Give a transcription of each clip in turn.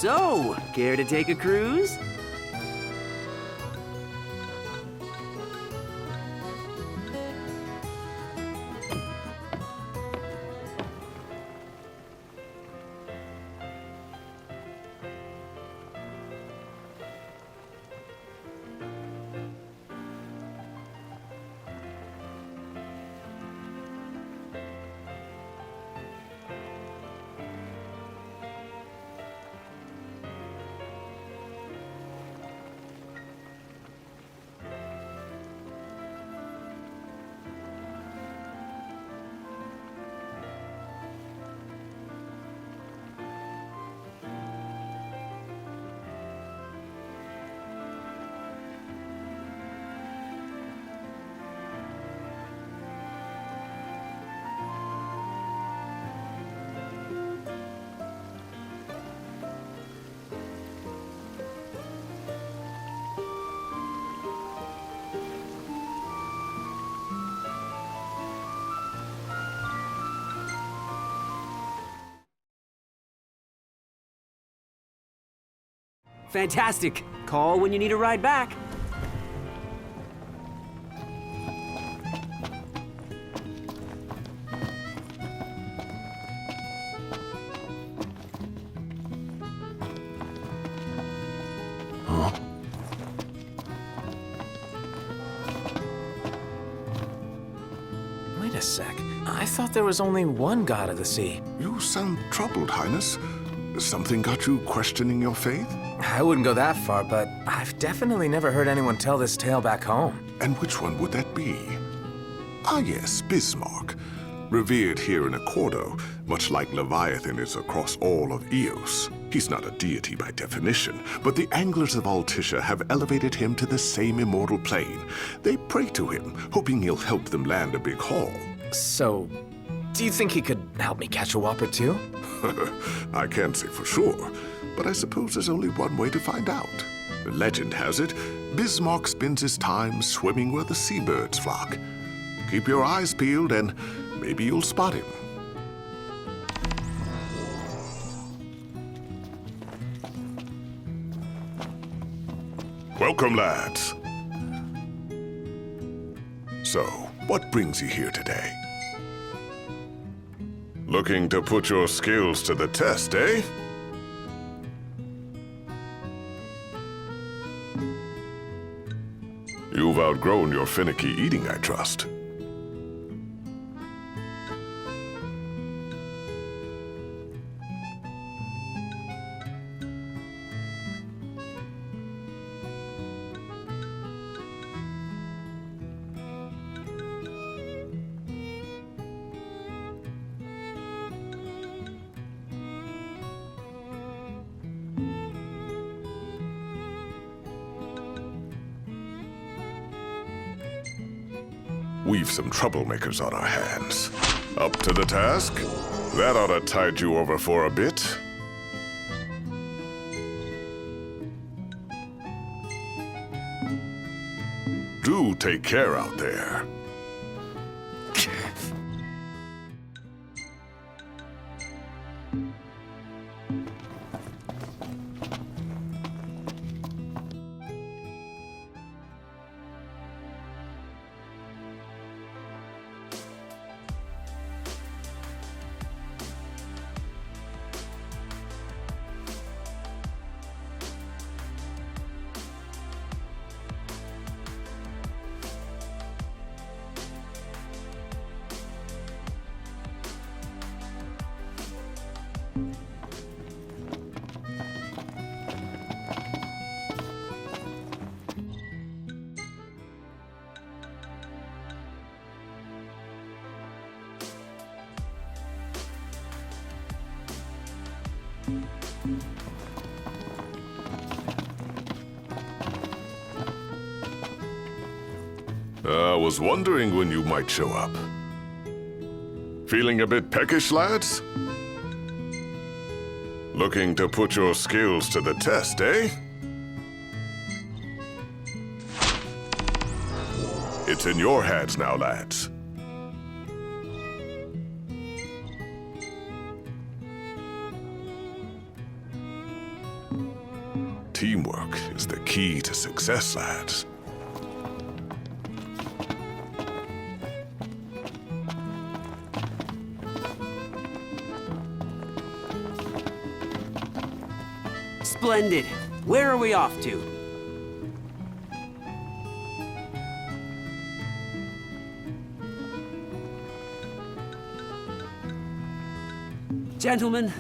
So, care to take a cruise? Fantastic! Call when you need a ride back. Huh? Wait a sec. I thought there was only one god of the sea. You sound troubled, Highness. Something got you questioning your faith? I wouldn't go that far, but I've definitely never heard anyone tell this tale back home. And which one would that be? Ah yes, Bismarck. Revered here in Accordo, much like Leviathan is across all of Eos. He's not a deity by definition, but the anglers of Altissia have elevated him to the same immortal plane. They pray to him, hoping he'll help them land a big haul. So, do you think he could help me catch a whopper too? I can't say for sure, but I suppose there's only one way to find out. The legend has it, Bismarck spends his time swimming where the seabirds flock. Keep your eyes peeled and maybe you'll spot him. Welcome, lads. So, what brings you here today? Looking to put your skills to the test, eh? You've outgrown your finicky eating, I trust. We've some troublemakers on our hands. Up to the task? That ought to tide you over for a bit. Do take care out there. I was wondering when you might show up. Feeling a bit peckish, lads? Looking to put your skills to the test, eh? It's in your hands now, lads. Teamwork is the key to success, lads. Splendid. Where are we off to? Gentlemen,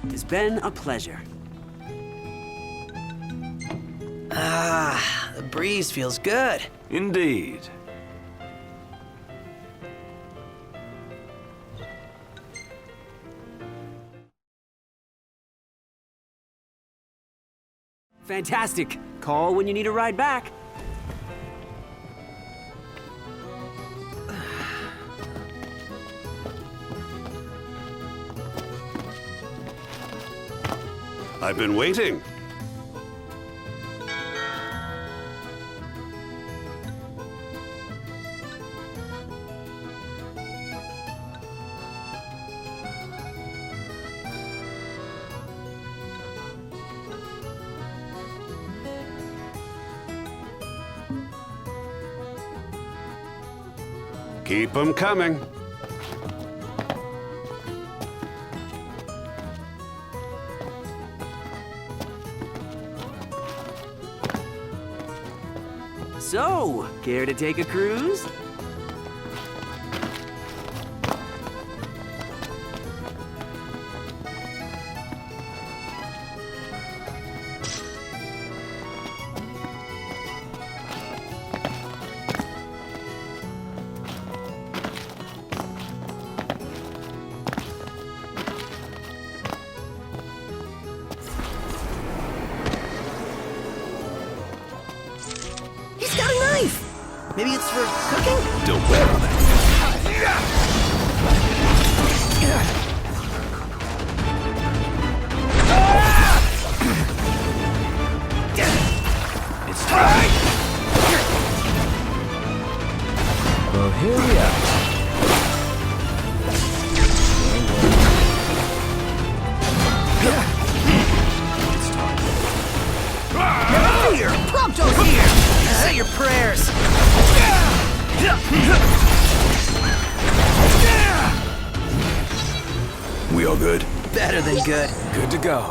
it's been a pleasure. Ah, the breeze feels good. Indeed. Fantastic. Call when you need a ride back. I've been waiting. Keep 'em coming. So, care to take a cruise? He's got a knife! Maybe it's for cooking? Don't wear on it. It's time. Well, here we are. Here! Prompto's here! Say your prayers! We all good? Better than good. Good to go.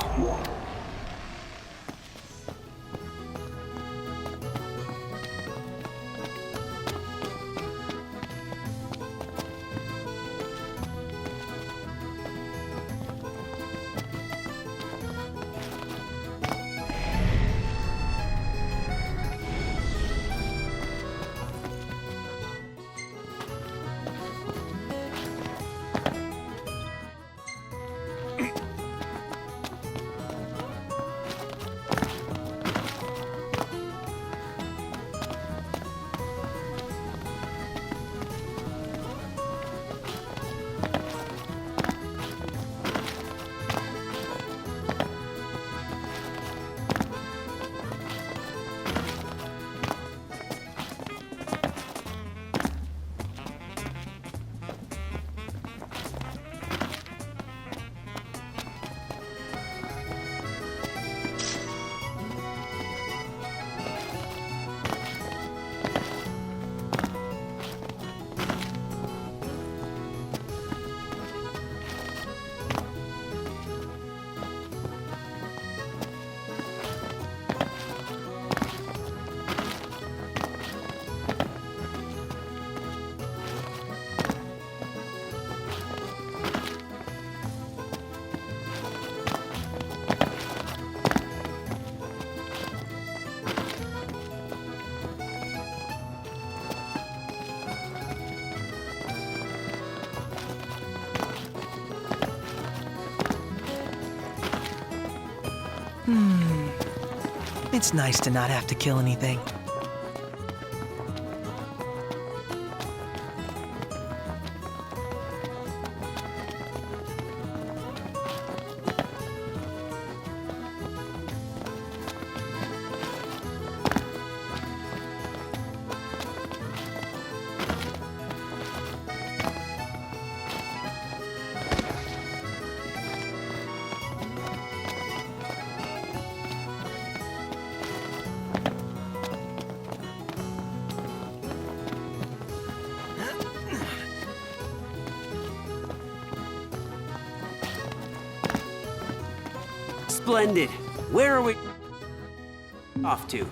It's nice to not have to kill anything. Splendid. Where are we off to?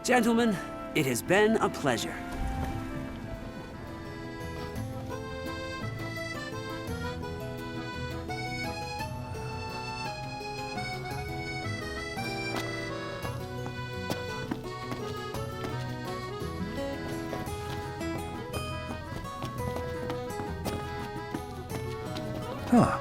Gentlemen, it has been a pleasure. Huh.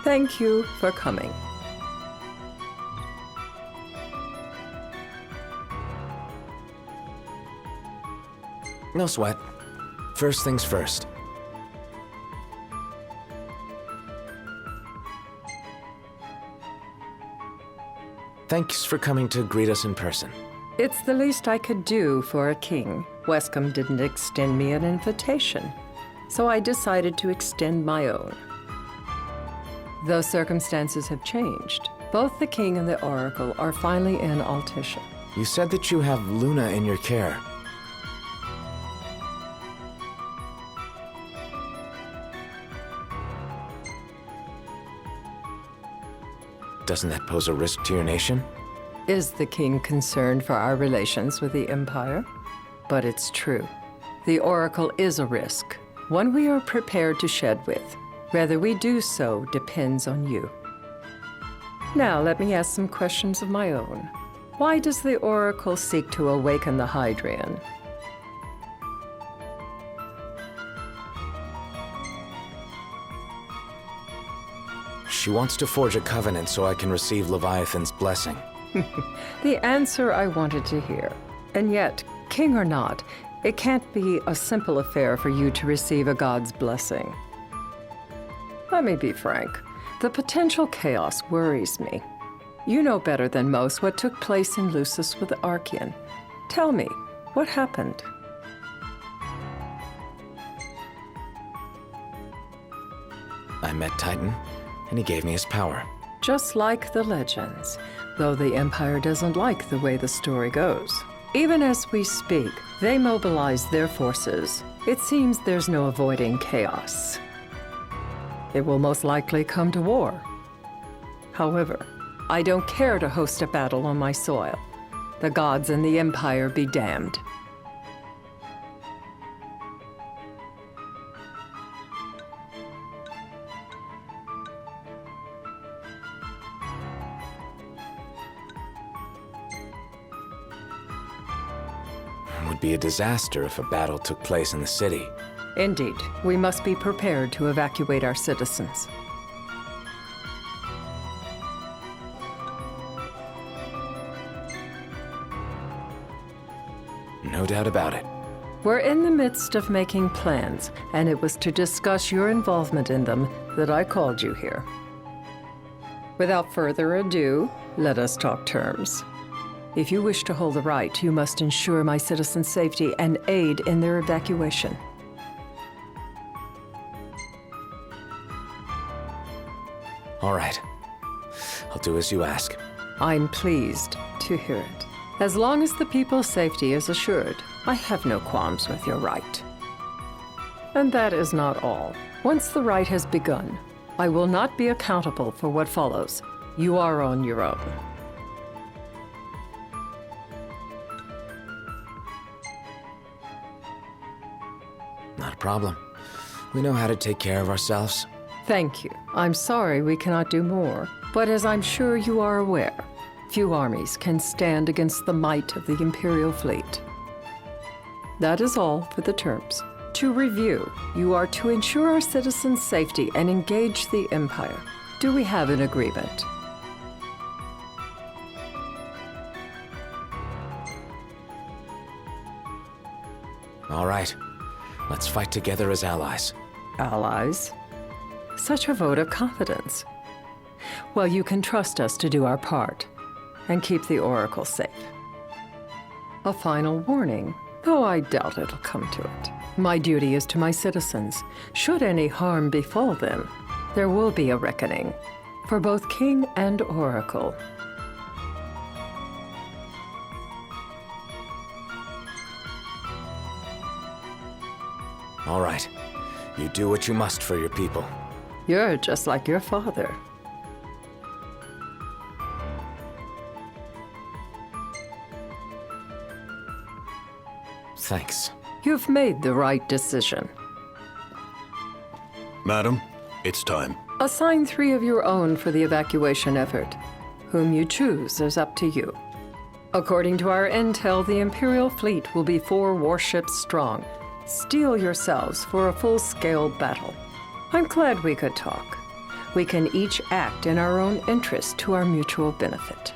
Thank you for coming. No sweat. First things first. Thanks for coming to greet us in person. It's the least I could do for a king. Wescombe didn't extend me an invitation, so I decided to extend my own. Though circumstances have changed, both the king and the oracle are finally in Altissia. You said that you have Luna in your care. Doesn't that pose a risk to your nation? Is the king concerned for our relations with the Empire? But it's true. The Oracle is a risk, one we are prepared to shed with. Whether we do so depends on you. Now, let me ask some questions of my own. Why does the Oracle seek to awaken the Hydrian? She wants to forge a covenant so I can receive Leviathan's blessing. The answer I wanted to hear. And yet, king or not, it can't be a simple affair for you to receive a god's blessing. Let me be frank. The potential chaos worries me. You know better than most what took place in Lucis with the Archean. Tell me, what happened? I met Titan, and he gave me his power. Just like the legends, though the Empire doesn't like the way the story goes. Even as we speak, they mobilize their forces. It seems there's no avoiding chaos. It will most likely come to war. However, I don't care to host a battle on my soil. The gods and the Empire be damned. It would be a disaster if a battle took place in the city. Indeed, we must be prepared to evacuate our citizens. No doubt about it. We're in the midst of making plans, and it was to discuss your involvement in them that I called you here. Without further ado, let us talk terms. If you wish to hold the right, you must ensure my citizens' safety and aid in their evacuation. All right. I'll do as you ask. I'm pleased to hear it. As long as the people's safety is assured, I have no qualms with your right. And that is not all. Once the right has begun, I will not be accountable for what follows. You are on your own. Not a problem. We know how to take care of ourselves. Thank you. I'm sorry we cannot do more, but as I'm sure you are aware, few armies can stand against the might of the Imperial fleet. That is all for the terms. To review, you are to ensure our citizens' safety and engage the Empire. Do we have an agreement? All right. Let's fight together as allies. Allies? Such a vote of confidence. Well, you can trust us to do our part and keep the Oracle safe. A final warning, though I doubt it'll come to it. My duty is to my citizens. Should any harm befall them, there will be a reckoning for both King and Oracle. All right. You do what you must for your people. You're just like your father. Thanks. You've made the right decision. Madam, it's time. Assign 3 of your own for the evacuation effort. Whom you choose is up to you. According to our intel, the Imperial fleet will be 4 warships strong. Steel yourselves for a full-scale battle. I'm glad we could talk. We can each act in our own interest to our mutual benefit.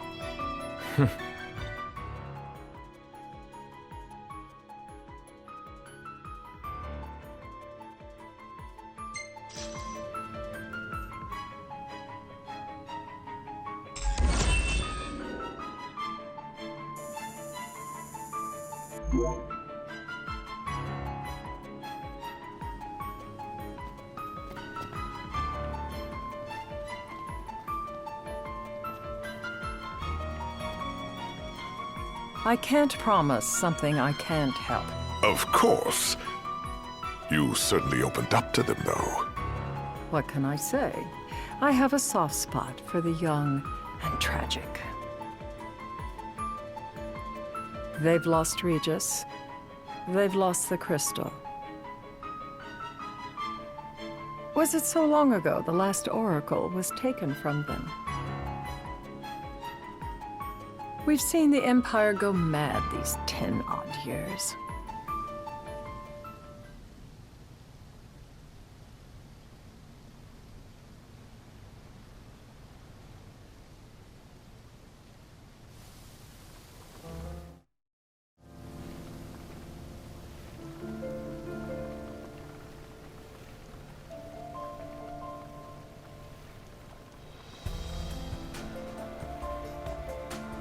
I can't promise something I can't help. Of course. You certainly opened up to them, though. What can I say? I have a soft spot for the young and tragic. They've lost Regis. They've lost the crystal. Was it so long ago the last oracle was taken from them? We've seen the Empire go mad these 10-odd years.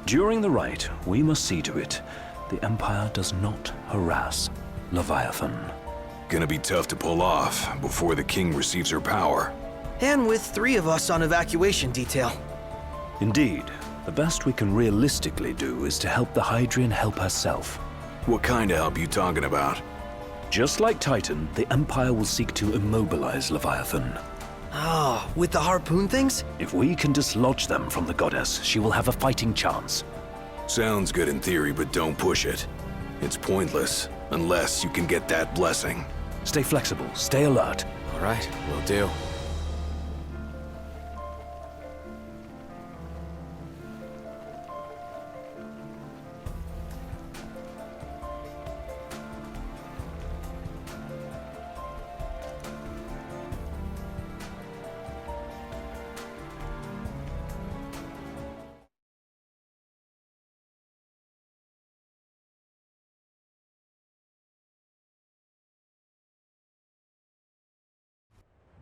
During the rite, we must see to it the Empire does not harass Leviathan. Gonna be tough to pull off before the king receives her power. And with 3 of us on evacuation detail. Indeed, the best we can realistically do is to help the Hydrian help herself. What kind of help you talking about? Just like Titan, the Empire will seek to immobilize Leviathan. Oh, with the harpoon things? If we can dislodge them from the goddess, she will have a fighting chance. Sounds good in theory, but don't push it. It's pointless, unless you can get that blessing. Stay flexible, stay alert. All right, will do.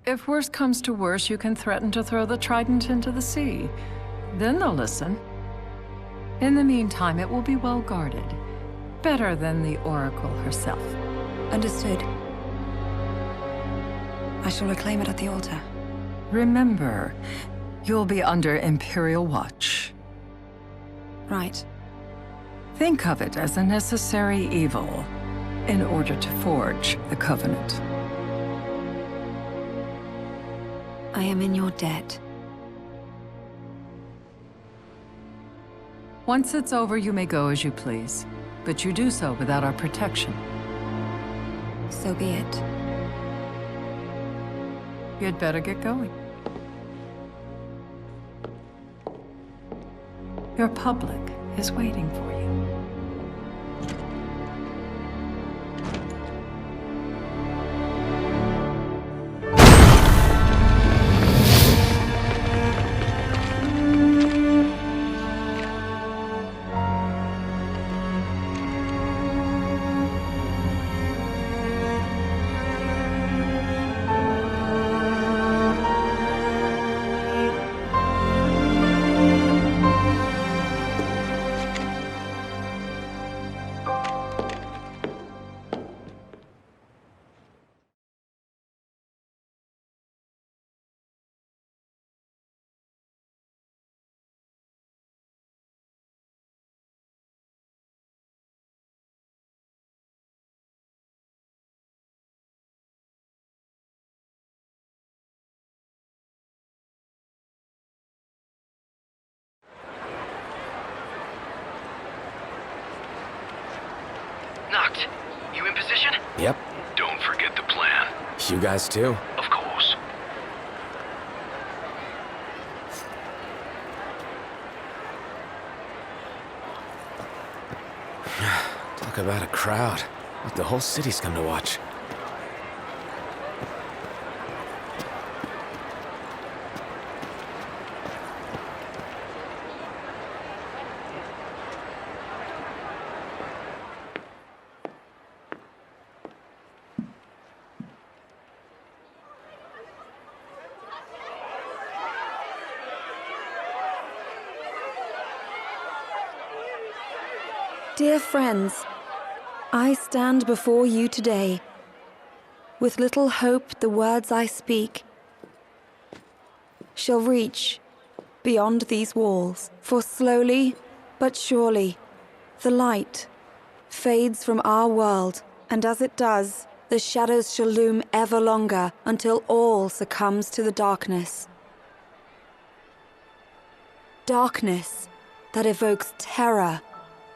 If worse comes to worse, you can threaten to throw the trident into the sea. Then they'll listen. In the meantime, it will be well guarded. Better than the Oracle herself. Understood. I shall reclaim it at the altar. Remember, you'll be under Imperial watch. Right. Think of it as a necessary evil in order to forge the Covenant. I am in your debt. Once it's over, you may go as you please. But you do so without our protection. So be it. You'd better get going. Your public is waiting for you. Knocked. You in position? Yep, Don't forget the plan. you guys too. Of course. Talk about a crowd. Like the whole city's come to watch. Dear friends, I stand before you today. With little hope the words I speak shall reach beyond these walls. For slowly but surely the light fades from our world, and as it does, the shadows shall loom ever longer until all succumbs to the darkness. darkness that evokes terror,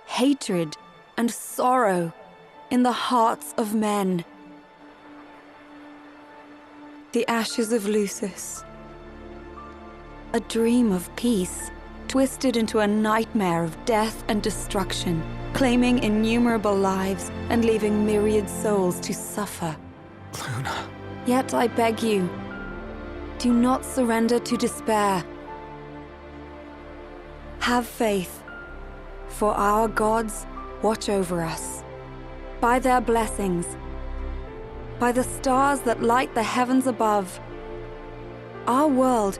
hatred, and sorrow in the hearts of men. The ashes of Lucis. A dream of peace, twisted into a nightmare of death and destruction, claiming innumerable lives and leaving myriad souls to suffer. Luna. Yet I beg you, do not surrender to despair. Have faith, for our gods watch over us. By their blessings, by the stars that light the heavens above, our world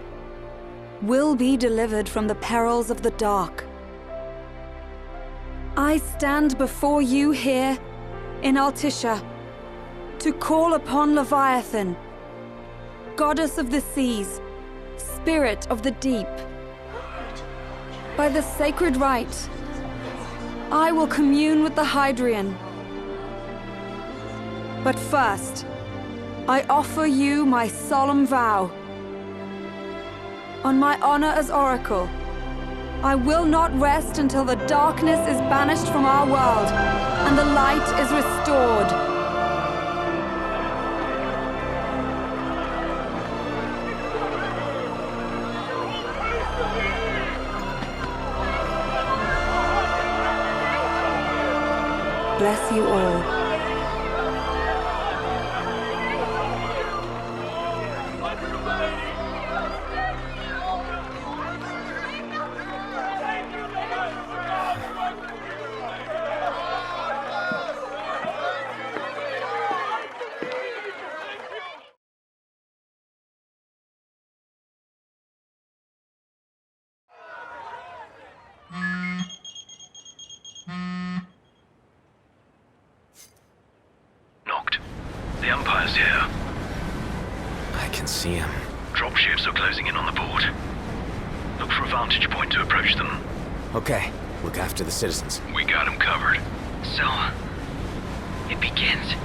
will be delivered from the perils of the dark. I stand before you here in Altissia to call upon Leviathan, goddess of the seas, spirit of the deep. By the sacred rite, I will commune with the Hydrian. But first, I offer you my solemn vow. On my honor as Oracle, I will not rest until the darkness is banished from our world and the light is restored. Bless you all. The Empire's here. I can see him. Dropships are closing in on the port. Look for a vantage point to approach them. Okay, look after the citizens. We got them covered. So, it begins.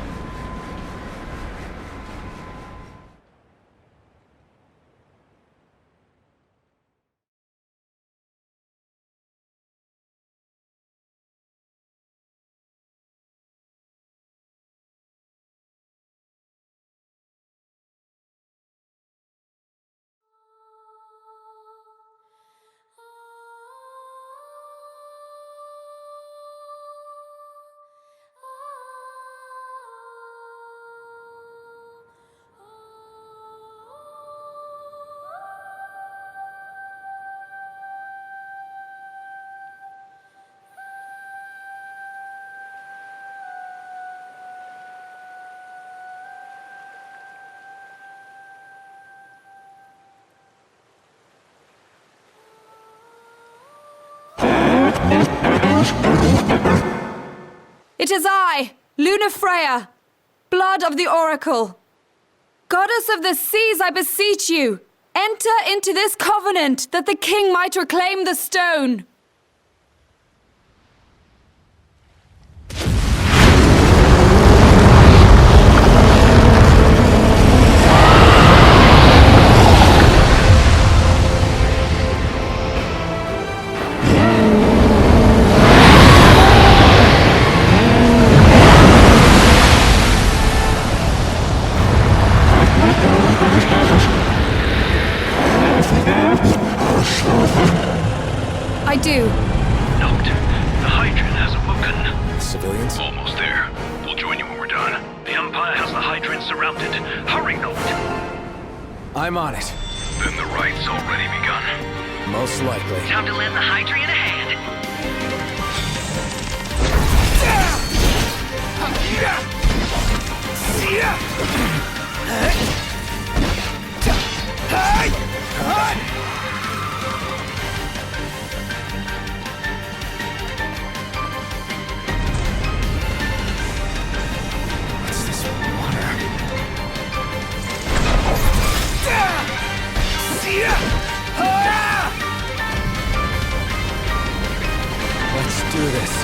It is I, Luna Freya, blood of the Oracle. Goddess of the seas, I beseech you, enter into this covenant that the king might reclaim the stone. I do. Noct, the Hydrian has awoken. Civilians? Almost there. We'll join you when we're done. The Empire has the Hydrian surrounded. Hurry, Noct! I'm on it. Then the rite's already begun. Most likely. Time to lend the Hydrian a hand. What's this water? Let's do this.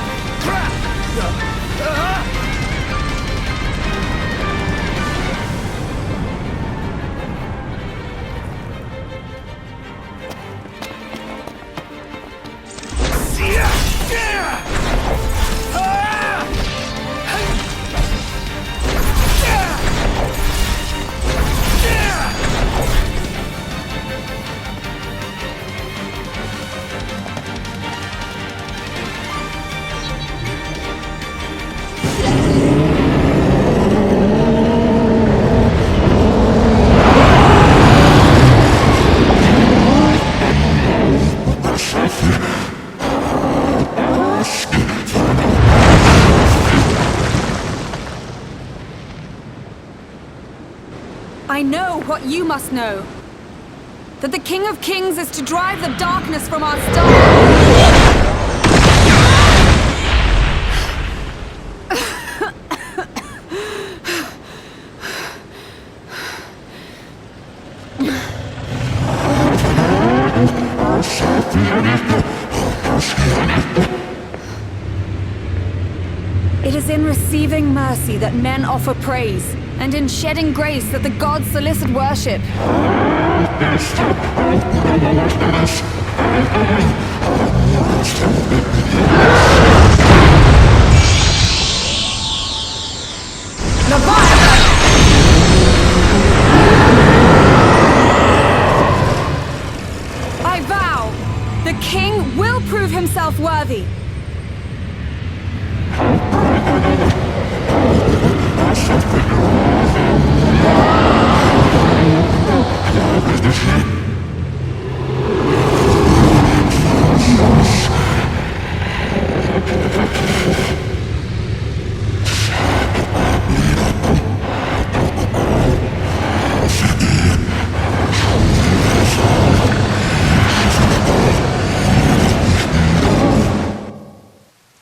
I know what you must know. That the King of Kings is to drive the darkness from our star. It is in receiving mercy that men offer praise, and in shedding grace that the gods solicit worship. Leviathan! I vow, the king will prove himself worthy.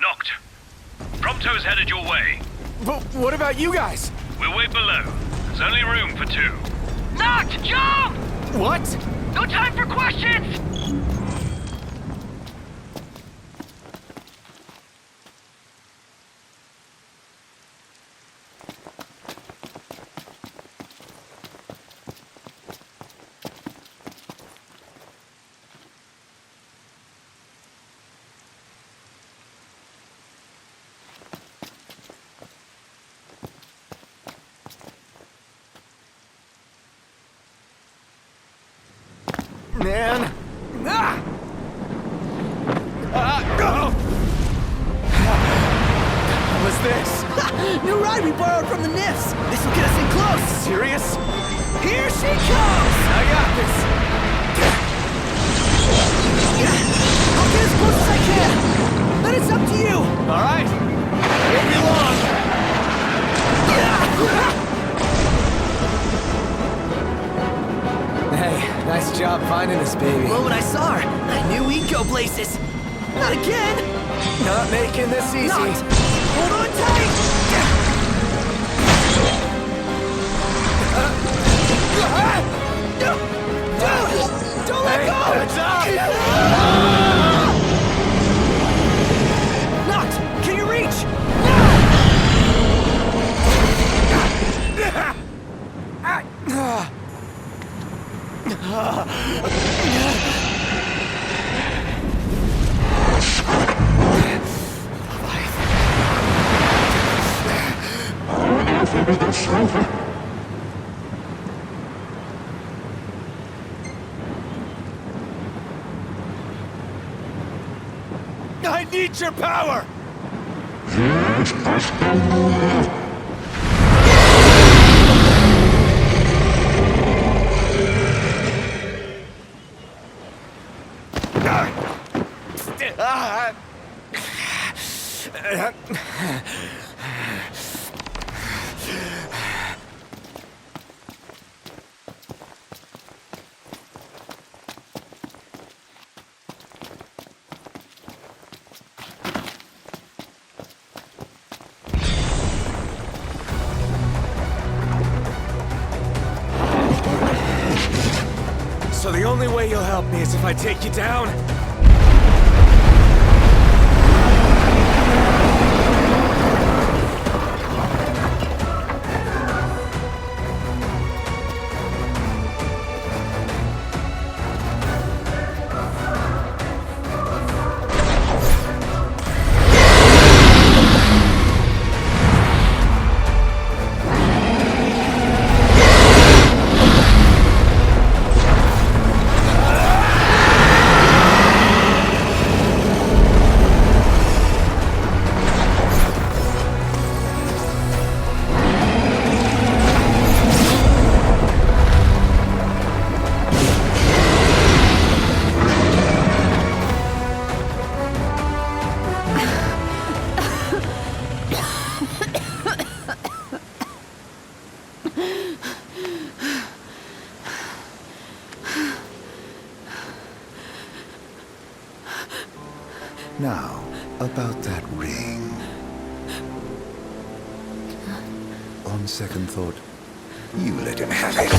Knocked. Prompto's headed your way. But what about you guys? We'll wait below. There's only room for two. Knocked! Jump! What? No time for questions! Man. What was this? New ride we borrowed from the Nifs. This will get us in close. Serious? Here she comes! I got this. I'll get as close as I can. Then it's up to you. All right. Won't be long. Hey, nice job finding this baby. Well, when I saw her, I knew we'd go places. Not again! Not making this easy. Not! Hold on tight! Dude! Don't let go! Heads up! Knocked! Can you reach? I need your power! So the only way you'll help me is if I take you down? Now, about that ring. On second thought, you let him have it.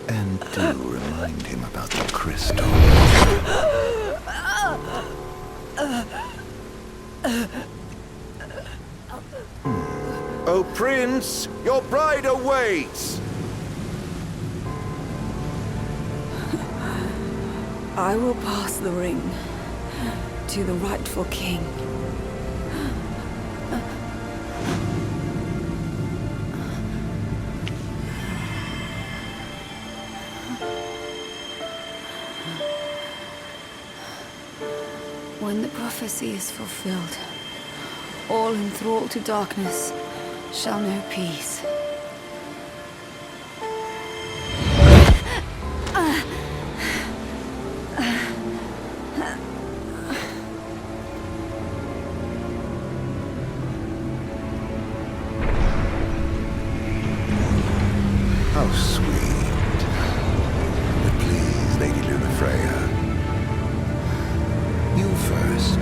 And do remind him about the crystal. Oh, Prince, your bride awaits! I will pass the ring to the rightful king. When the prophecy is fulfilled, all enthralled to darkness shall know peace. How sweet. But please, Lady Lunafreya. You first.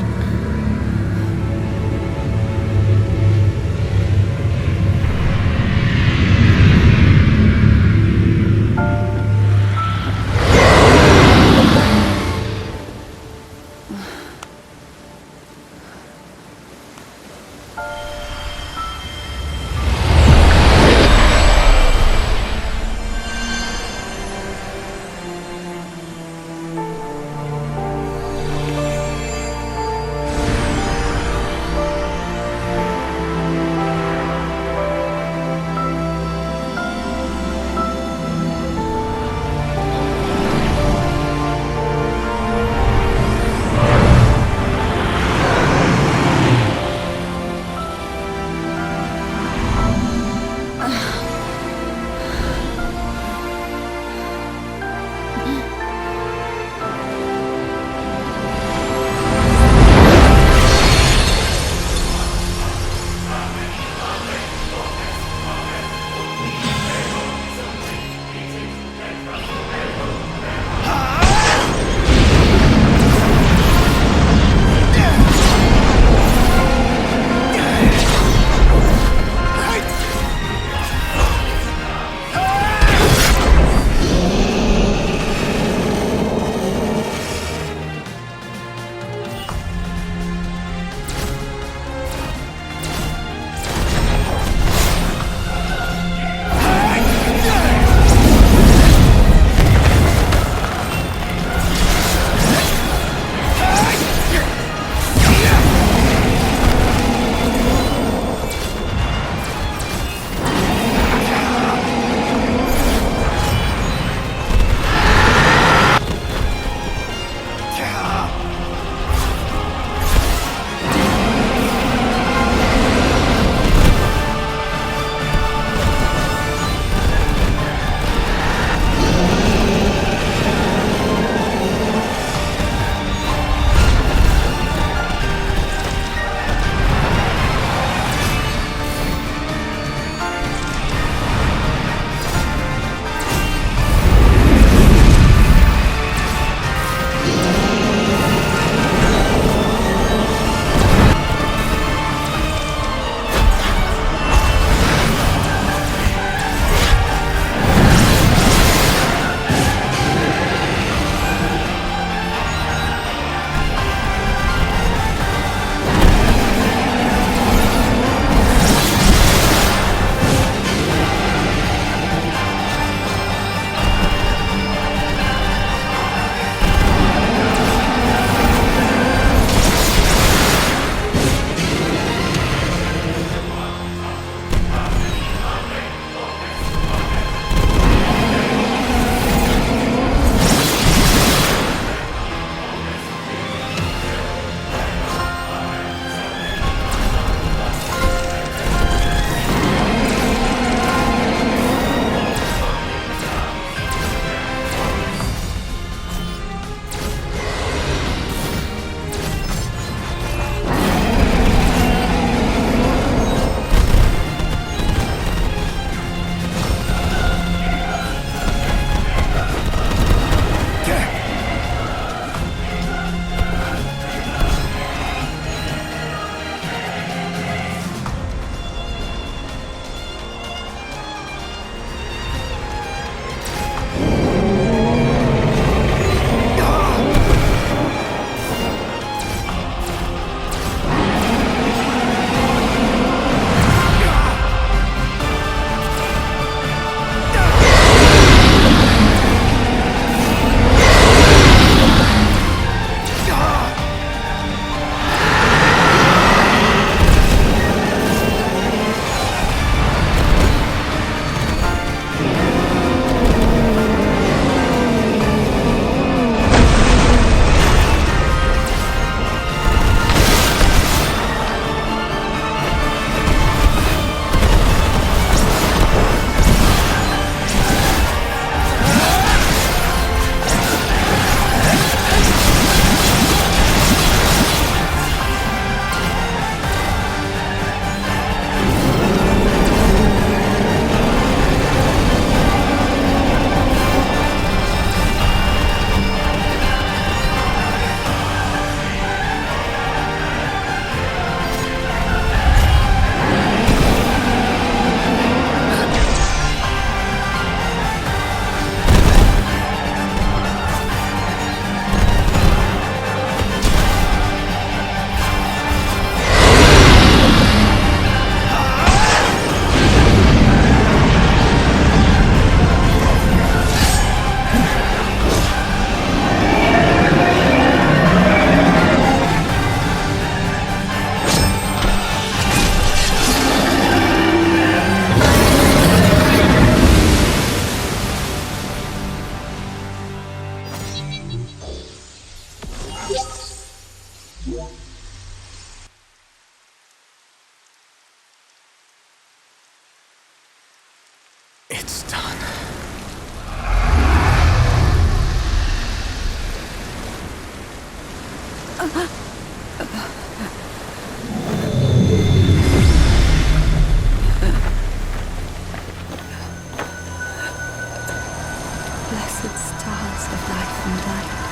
Blessed stars of life and light.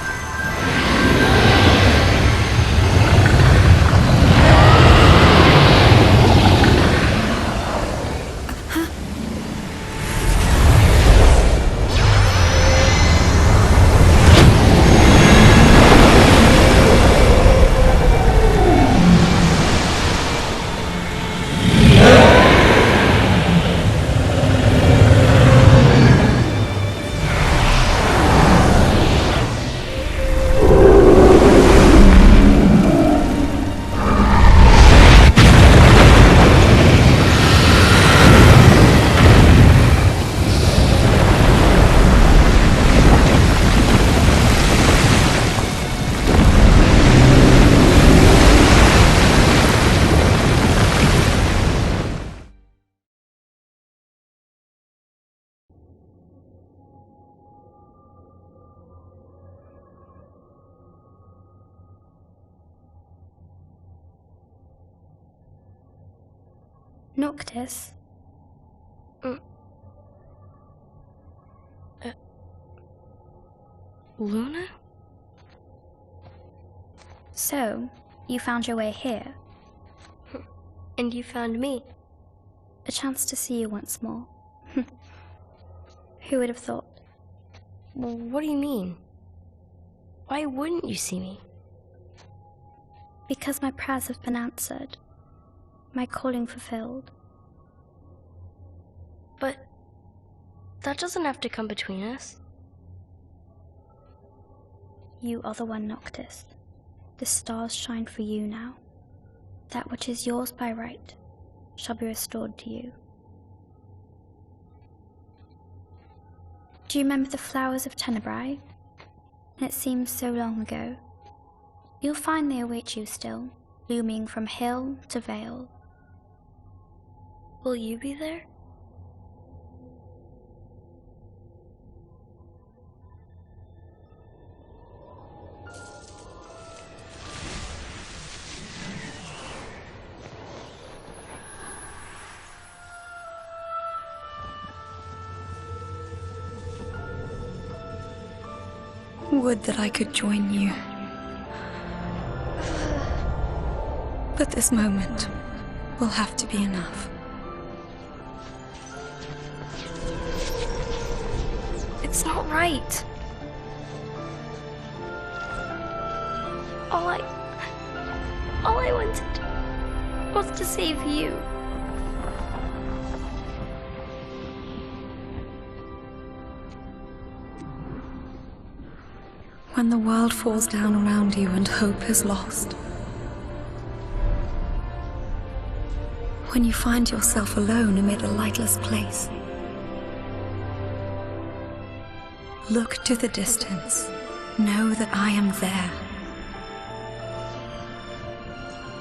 Noctis? Luna? So, you found your way here. And you found me. A chance to see you once more. Who would have thought? Well, what do you mean? Why wouldn't you see me? Because my prayers have been answered. My calling fulfilled. But that doesn't have to come between us. You are the one, Noctis. The stars shine for you now. That which is yours by right shall be restored to you. Do you remember the flowers of Tenebrae? It seems so long ago. You'll find they await you still, looming from hill to vale. Will you be there? Would that I could join you. But this moment will have to be enough. It's not right. All I wanted was to save you. When the world falls down around you and hope is lost. When you find yourself alone amid a lightless place. Look to the distance. Know that I am there.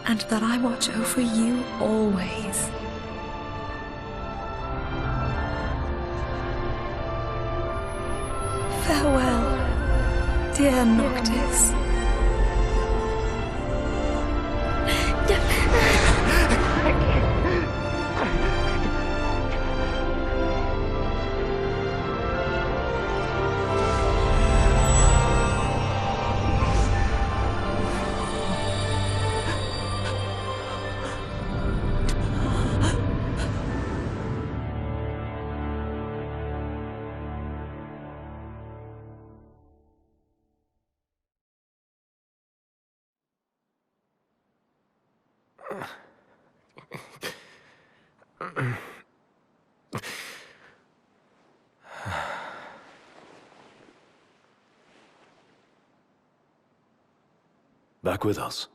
And that I watch over you always. Farewell, dear Noctis. Back with us.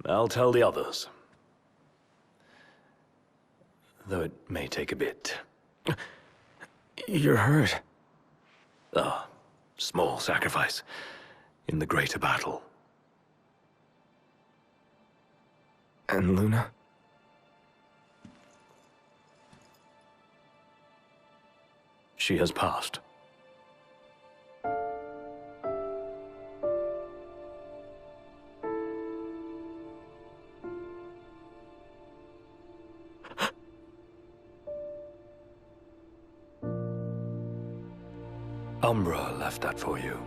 I'll tell the others. Though it may take a bit. You're hurt. A small sacrifice in the greater battle. And Luna? She has passed. Umbra left that for you.